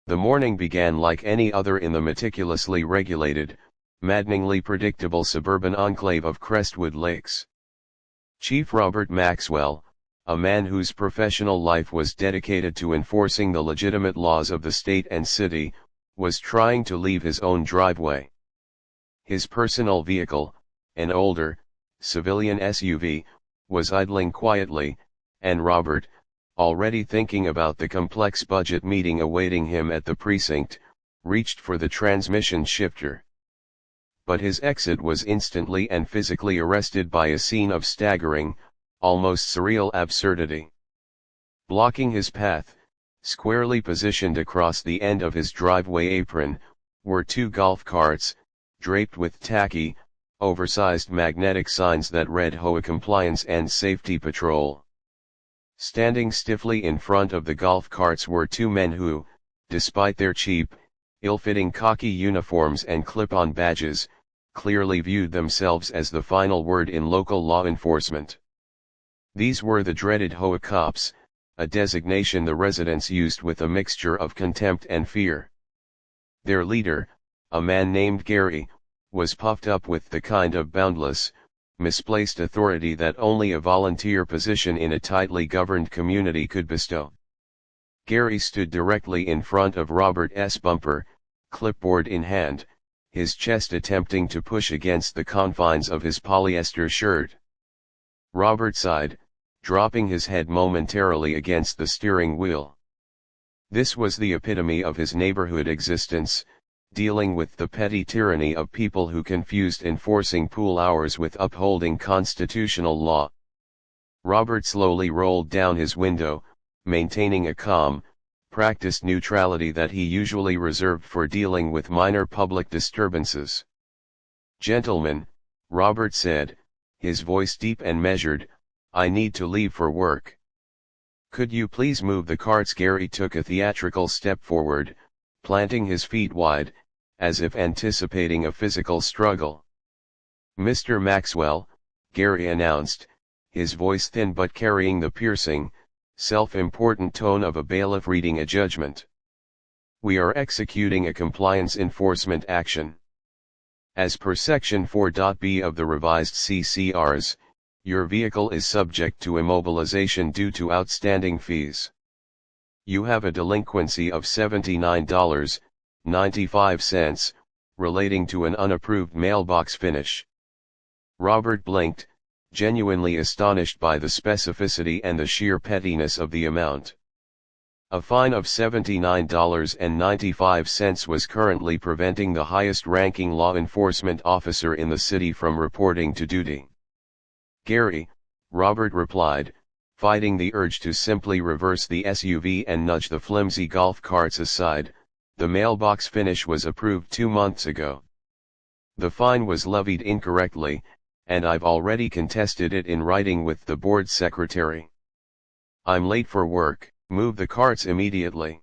The morning began like any other in the meticulously regulated, maddeningly predictable suburban enclave of Crestwood Lakes. Chief Robert Maxwell, a man whose professional life was dedicated to enforcing the legitimate laws of the state and city, was trying to leave his own driveway. His personal vehicle, an older, civilian SUV, was idling quietly, and Robert, already thinking about the complex budget meeting awaiting him at the precinct, reached for the transmission shifter. But his exit was instantly and physically arrested by a scene of staggering, almost surreal absurdity. Blocking his path, squarely positioned across the end of his driveway apron, were two golf carts, draped with tacky, oversized magnetic signs that read HOA Compliance and Safety Patrol. Standing stiffly in front of the golf carts were two men who, despite their cheap, ill-fitting khaki uniforms and clip-on badges, clearly viewed themselves as the final word in local law enforcement. These were the dreaded HOA cops, a designation the residents used with a mixture of contempt and fear. Their leader, a man named Gary, was puffed up with the kind of boundless, misplaced authority that only a volunteer position in a tightly governed community could bestow. Gary stood directly in front of Robert's bumper, clipboard in hand, his chest attempting to push against the confines of his polyester shirt. Robert sighed, dropping his head momentarily against the steering wheel. This was the epitome of his neighborhood existence, dealing with the petty tyranny of people who confused enforcing pool hours with upholding constitutional law. Robert slowly rolled down his window, maintaining a calm, practiced neutrality that he usually reserved for dealing with minor public disturbances. "Gentlemen," Robert said, his voice deep and measured, "I need to leave for work. Could you please move the carts?" Gary took a theatrical step forward, planting his feet wide, as if anticipating a physical struggle. "Mr. Maxwell," Gary announced, his voice thin but carrying the piercing, self-important tone of a bailiff reading a judgment. "We are executing a compliance enforcement action. As per Section 4.b of the revised CCRs, your vehicle is subject to immobilization due to outstanding fees. You have a delinquency of $79.95, relating to an unapproved mailbox finish." Robert blinked, genuinely astonished by the specificity and the sheer pettiness of the amount. A fine of $79.95 was currently preventing the highest-ranking law enforcement officer in the city from reporting to duty. "Gary," Robert replied, fighting the urge to simply reverse the SUV and nudge the flimsy golf carts aside, "the mailbox finish was approved 2 months ago. The fine was levied incorrectly, and I've already contested it in writing with the board secretary. I'm late for work, move the carts immediately."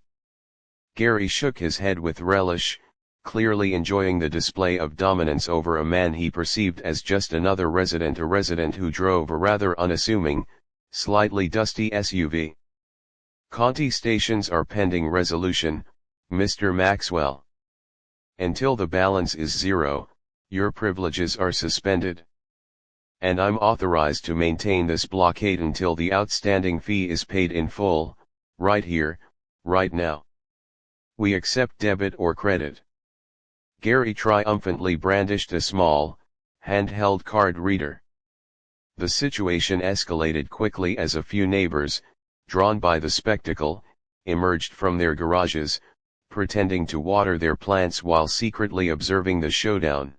Gary shook his head with relish, clearly enjoying the display of dominance over a man he perceived as just another resident, a resident who drove a rather unassuming, slightly dusty SUV. "Contestations are pending resolution, Mr. Maxwell. Until the balance is zero, your privileges are suspended. And I'm authorized to maintain this blockade until the outstanding fee is paid in full, right here, right now. We accept debit or credit." Gary triumphantly brandished a small, handheld card reader. The situation escalated quickly as a few neighbors, drawn by the spectacle, emerged from their garages, pretending to water their plants while secretly observing the showdown.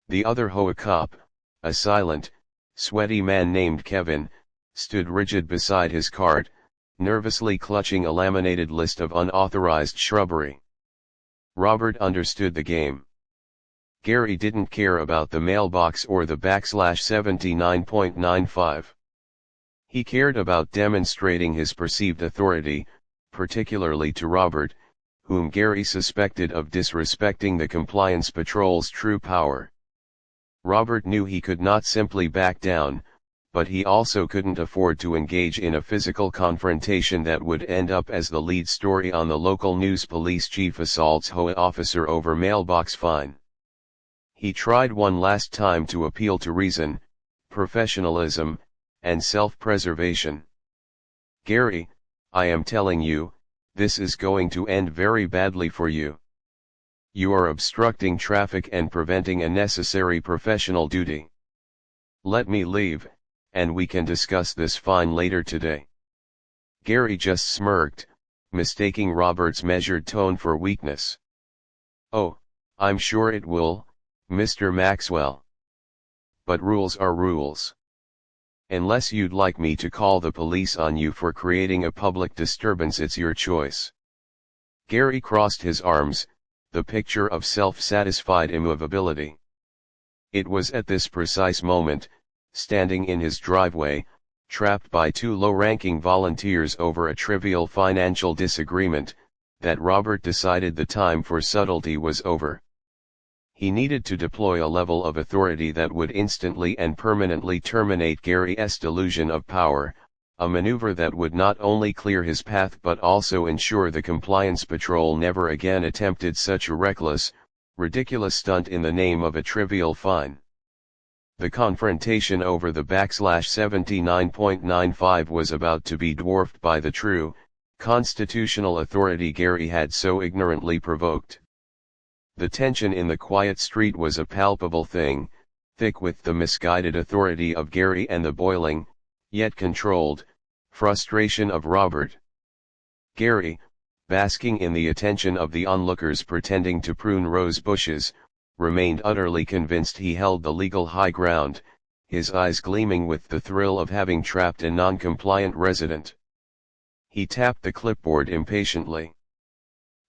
The other HOA cop, a silent, sweaty man named Kevin, stood rigid beside his cart, nervously clutching a laminated list of unauthorized shrubbery. Robert understood the game. Gary didn't care about the mailbox or the $79.95. He cared about demonstrating his perceived authority, particularly to Robert, whom Gary suspected of disrespecting the compliance patrol's true power. Robert knew he could not simply back down, but he also couldn't afford to engage in a physical confrontation that would end up as the lead story on the local news. Police chief assaults HOA officer over mailbox fine. He tried one last time to appeal to reason, professionalism, and self-preservation. "Gary, I am telling you, this is going to end very badly for you. You are obstructing traffic and preventing a necessary professional duty. Let me leave, and we can discuss this fine later today." Gary just smirked, mistaking Robert's measured tone for weakness. "Oh, I'm sure it will, Mr. Maxwell. But rules are rules. Unless you'd like me to call the police on you for creating a public disturbance, it's your choice." Gary crossed his arms, the picture of self-satisfied immovability. It was at this precise moment, standing in his driveway, trapped by two low-ranking volunteers over a trivial financial disagreement, that Robert decided the time for subtlety was over. He needed to deploy a level of authority that would instantly and permanently terminate Gary's delusion of power, a maneuver that would not only clear his path but also ensure the compliance patrol never again attempted such a reckless, ridiculous stunt in the name of a trivial fine. The confrontation over the /79.95 was about to be dwarfed by the true, constitutional authority Gary had so ignorantly provoked. The tension in the quiet street was a palpable thing, thick with the misguided authority of Gary and the boiling, yet controlled, frustration of Robert. Gary, basking in the attention of the onlookers pretending to prune rose bushes, remained utterly convinced he held the legal high ground, his eyes gleaming with the thrill of having trapped a non-compliant resident. He tapped the clipboard impatiently.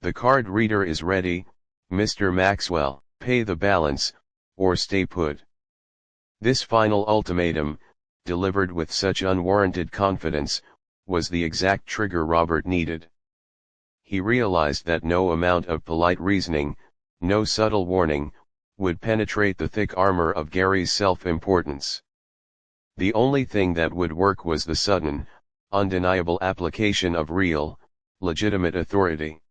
"The card reader is ready, Mr. Maxwell. Pay the balance, or stay put." This final ultimatum, delivered with such unwarranted confidence, was the exact trigger Robert needed. He realized that no amount of polite reasoning, no subtle warning, would penetrate the thick armor of Gary's self-importance. The only thing that would work was the sudden, undeniable application of real, legitimate authority.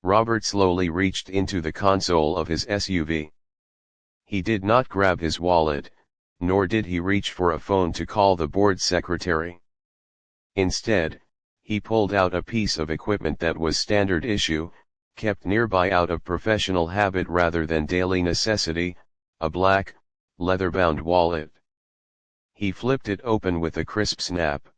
Robert slowly reached into the console of his SUV. He did not grab his wallet, nor did he reach for a phone to call the board secretary. Instead, he pulled out a piece of equipment that was standard issue, kept nearby out of professional habit rather than daily necessity, a black, leather-bound wallet. He flipped it open with a crisp snap.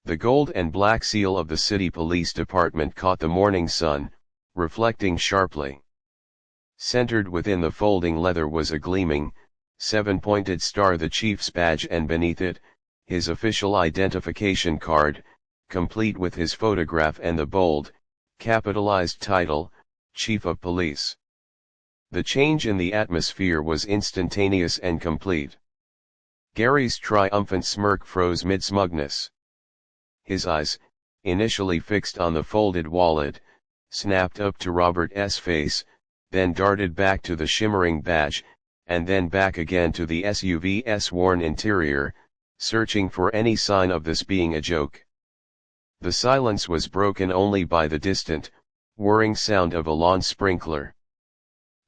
The gold and black seal of the city police department caught the morning sun, reflecting sharply. Centered within the folding leather was a gleaming, seven-pointed star, the chief's badge, and beneath it, his official identification card, complete with his photograph and the bold, capitalized title, Chief of Police. The change in the atmosphere was instantaneous and complete. Gary's triumphant smirk froze mid-smugness. His eyes, initially fixed on the folded wallet, snapped up to Robert's face, then darted back to the shimmering badge, and then back again to the SUV's worn interior, searching for any sign of this being a joke. The silence was broken only by the distant, whirring sound of a lawn sprinkler.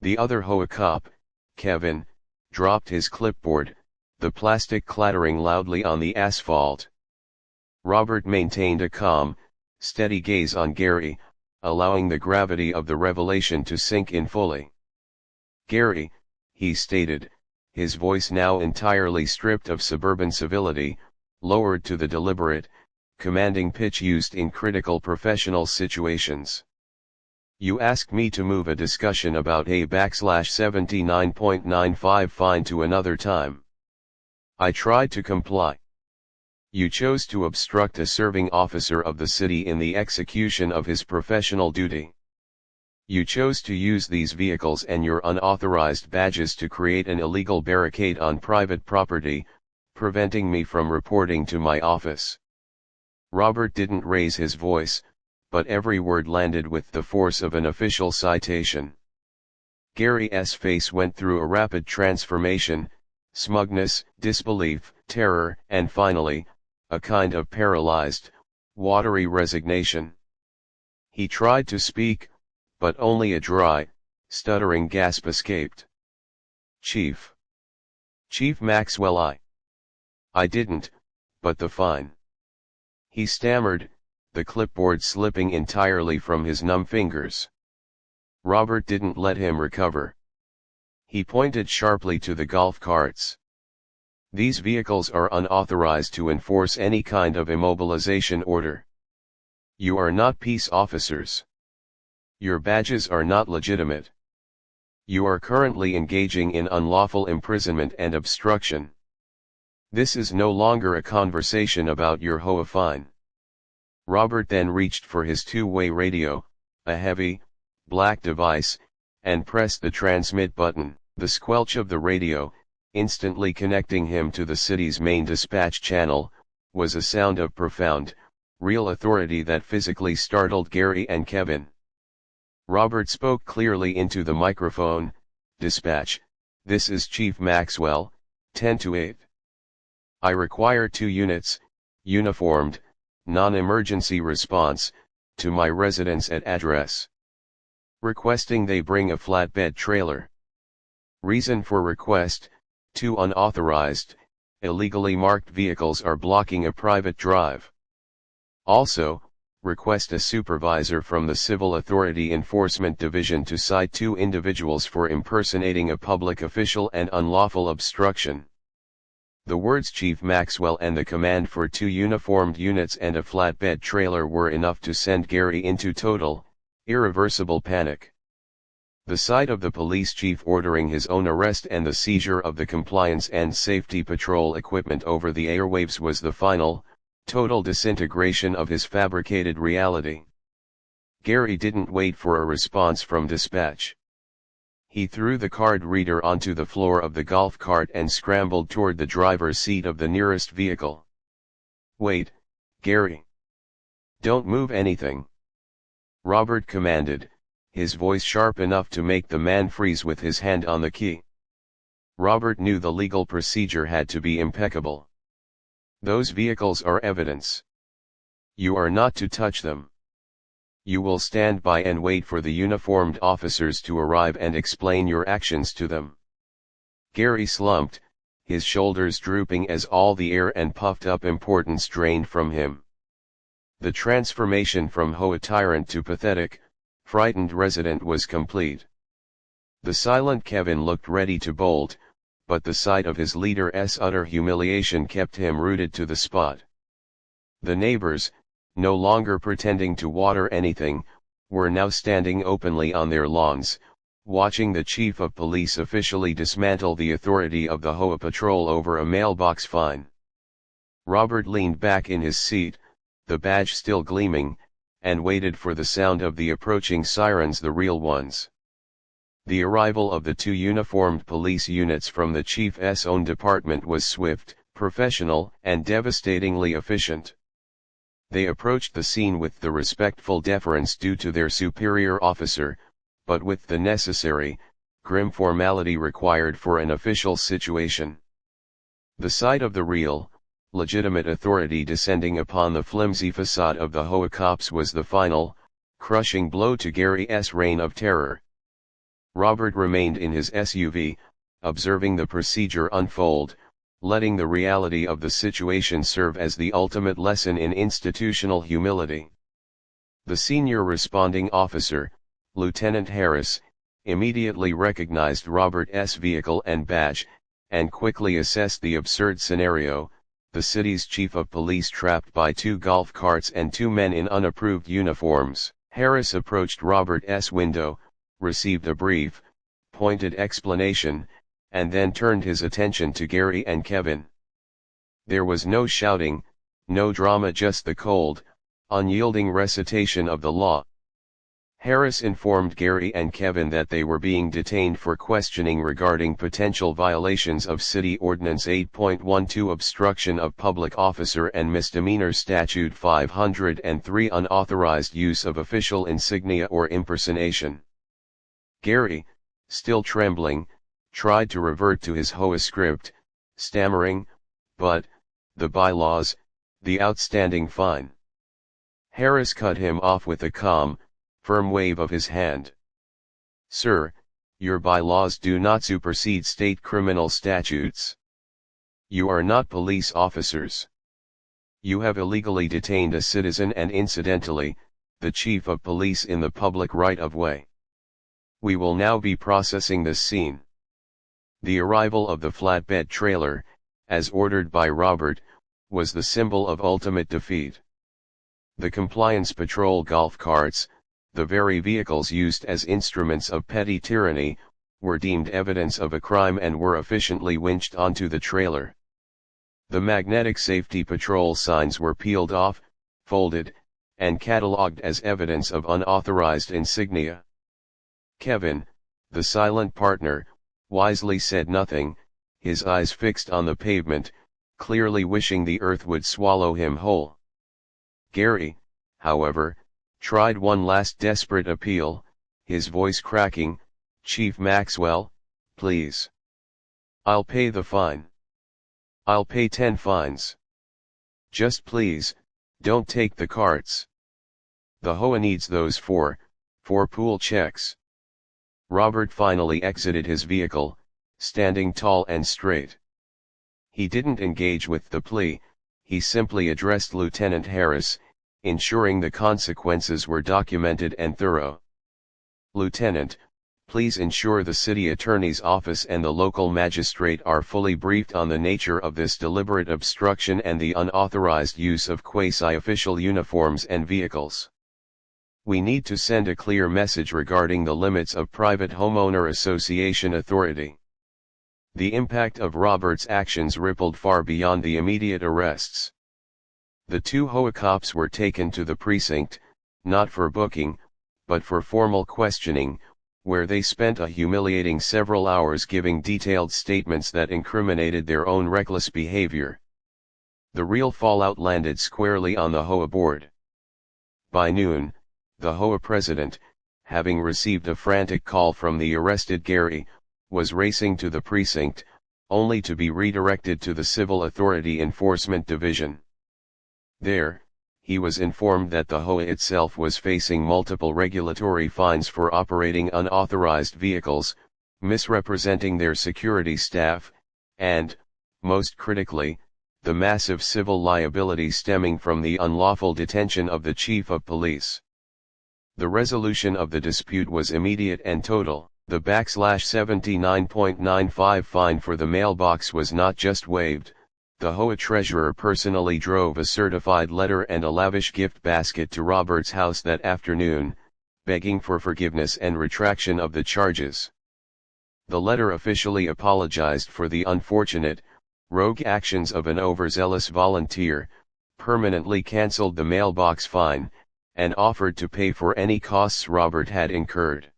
The other HOA cop, Kevin, dropped his clipboard, the plastic clattering loudly on the asphalt. Robert maintained a calm, steady gaze on Gary, allowing the gravity of the revelation to sink in fully. "Gary," he stated, his voice now entirely stripped of suburban civility, lowered to the deliberate, commanding pitch used in critical professional situations. "You asked me to move a discussion about a /79.95 fine to another time. I tried to comply. You chose to obstruct a serving officer of the city in the execution of his professional duty. You chose to use these vehicles and your unauthorized badges to create an illegal barricade on private property, preventing me from reporting to my office." Robert didn't raise his voice, but every word landed with the force of an official citation. Gary's face went through a rapid transformation, smugness, disbelief, terror, and finally, a kind of paralyzed, watery resignation. He tried to speak, but only a dry, stuttering gasp escaped. Chief Maxwell, I didn't, but the fine. He stammered, the clipboard slipping entirely from his numb fingers. Robert didn't let him recover. He pointed sharply to the golf carts. These vehicles are unauthorized to enforce any kind of immobilization order. You are not peace officers. Your badges are not legitimate. You are currently engaging in unlawful imprisonment and obstruction. This is no longer a conversation about your HOA fine. Robert then reached for his two-way radio, a heavy, black device, and pressed the transmit button. The squelch of the radio, instantly connecting him to the city's main dispatch channel, was a sound of profound, real authority that physically startled Gary and Kevin. Robert spoke clearly into the microphone. Dispatch, this is Chief Maxwell, 10-8. I require 2 units, uniformed, non-emergency response, to my residence at address. Requesting they bring a flatbed trailer. Reason for request, 2 unauthorized, illegally marked vehicles are blocking a private drive. Also, request a supervisor from the Civil Authority Enforcement Division to cite 2 individuals for impersonating a public official and unlawful obstruction. The words Chief Maxwell and the command for 2 uniformed units and a flatbed trailer were enough to send Gary into total, irreversible panic. The sight of the police chief ordering his own arrest and the seizure of the compliance and safety patrol equipment over the airwaves was the final, total disintegration of his fabricated reality. Gary didn't wait for a response from dispatch. He threw the card reader onto the floor of the golf cart and scrambled toward the driver's seat of the nearest vehicle. Wait, Gary. Don't move anything. Robert commanded, his voice sharp enough to make the man freeze with his hand on the key. Robert knew the legal procedure had to be impeccable. Those vehicles are evidence. You are not to touch them. You will stand by and wait for the uniformed officers to arrive and explain your actions to them. Gary slumped, his shoulders drooping as all the air and puffed up importance drained from him. The transformation from HOA tyrant to pathetic, frightened resident was complete. The silent Kevin looked ready to bolt, but the sight of his leader's utter humiliation kept him rooted to the spot. The neighbors, no longer pretending to water anything, were now standing openly on their lawns, watching the chief of police officially dismantle the authority of the HOA patrol over a mailbox fine. Robert leaned back in his seat, the badge still gleaming, and waited for the sound of the approaching sirens, the real ones. The arrival of the 2 uniformed police units from the chief's own department was swift, professional, and devastatingly efficient. They approached the scene with the respectful deference due to their superior officer, but with the necessary, grim formality required for an official situation. The sight of the real, legitimate authority descending upon the flimsy facade of the HOA cops was the final, crushing blow to Gary's reign of terror. Robert remained in his SUV, observing the procedure unfold, letting the reality of the situation serve as the ultimate lesson in institutional humility. The senior responding officer, Lieutenant Harris, immediately recognized Robert's vehicle and badge, and quickly assessed the absurd scenario: the city's chief of police trapped by 2 golf carts and 2 men in unapproved uniforms. Harris approached Robert's window, received a brief, pointed explanation, and then turned his attention to Gary and Kevin. There was no shouting, no drama, just the cold, unyielding recitation of the law. Harris informed Gary and Kevin that they were being detained for questioning regarding potential violations of City Ordinance 8.12, obstruction of public officer, and misdemeanor statute 503, unauthorized use of official insignia or impersonation. Gary, still trembling, tried to revert to his HOA script, stammering, "But, the bylaws, the outstanding fine." Harris cut him off with a calm, firm wave of his hand. "Sir, your bylaws do not supersede state criminal statutes. You are not police officers. You have illegally detained a citizen and incidentally, the chief of police in the public right-of-way. We will now be processing this scene." The arrival of the flatbed trailer, as ordered by Robert, was the symbol of ultimate defeat. The compliance patrol golf carts, the very vehicles used as instruments of petty tyranny, were deemed evidence of a crime and were efficiently winched onto the trailer. The magnetic safety patrol signs were peeled off, folded, and catalogued as evidence of unauthorized insignia. Kevin, the silent partner, wisely said nothing, his eyes fixed on the pavement, clearly wishing the earth would swallow him whole. Gary, however, tried one last desperate appeal, his voice cracking, "Chief Maxwell, please. I'll pay the fine. I'll pay 10 fines. Just please, don't take the carts. The HOA needs those for pool checks." Robert finally exited his vehicle, standing tall and straight. He didn't engage with the plea, he simply addressed Lieutenant Harris, ensuring the consequences were documented and thorough. "Lieutenant, please ensure the city attorney's office and the local magistrate are fully briefed on the nature of this deliberate obstruction and the unauthorized use of quasi-official uniforms and vehicles. We need to send a clear message regarding the limits of private homeowner association authority." The impact of Robert's actions rippled far beyond the immediate arrests. The 2 HOA cops were taken to the precinct, not for booking, but for formal questioning, where they spent a humiliating several hours giving detailed statements that incriminated their own reckless behavior. The real fallout landed squarely on the HOA board. By noon, the HOA president, having received a frantic call from the arrested Gary, was racing to the precinct, only to be redirected to the Civil Authority Enforcement Division. There, he was informed that the HOA itself was facing multiple regulatory fines for operating unauthorized vehicles, misrepresenting their security staff, and, most critically, the massive civil liability stemming from the unlawful detention of the chief of police. The resolution of the dispute was immediate and total. The /79.95 fine for the mailbox was not just waived, the HOA treasurer personally drove a certified letter and a lavish gift basket to Robert's house that afternoon, begging for forgiveness and retraction of the charges. The letter officially apologized for the unfortunate, rogue actions of an overzealous volunteer, permanently cancelled the mailbox fine, and offered to pay for any costs Robert had incurred.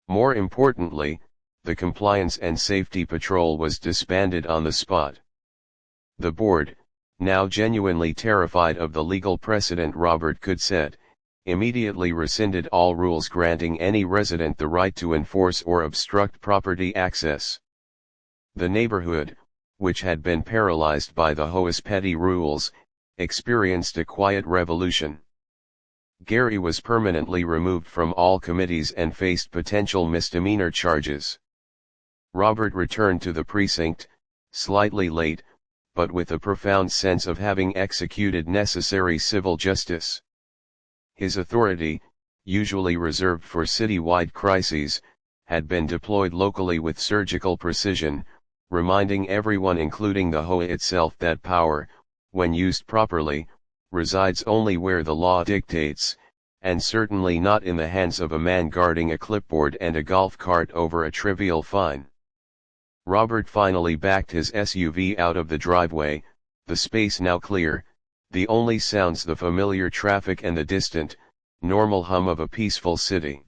More importantly, the Compliance and Safety Patrol was disbanded on the spot. The board, now genuinely terrified of the legal precedent Robert could set, immediately rescinded all rules granting any resident the right to enforce or obstruct property access. The neighborhood, which had been paralyzed by the HOA's petty rules, experienced a quiet revolution. Gary was permanently removed from all committees and faced potential misdemeanor charges. Robert returned to the precinct, slightly late, but with a profound sense of having executed necessary civil justice. His authority, usually reserved for city-wide crises, had been deployed locally with surgical precision, reminding everyone including the HOA itself that power, when used properly, resides only where the law dictates, and certainly not in the hands of a man guarding a clipboard and a golf cart over a trivial fine. Robert finally backed his SUV out of the driveway, the space now clear, the only sounds the familiar traffic and the distant, normal hum of a peaceful city.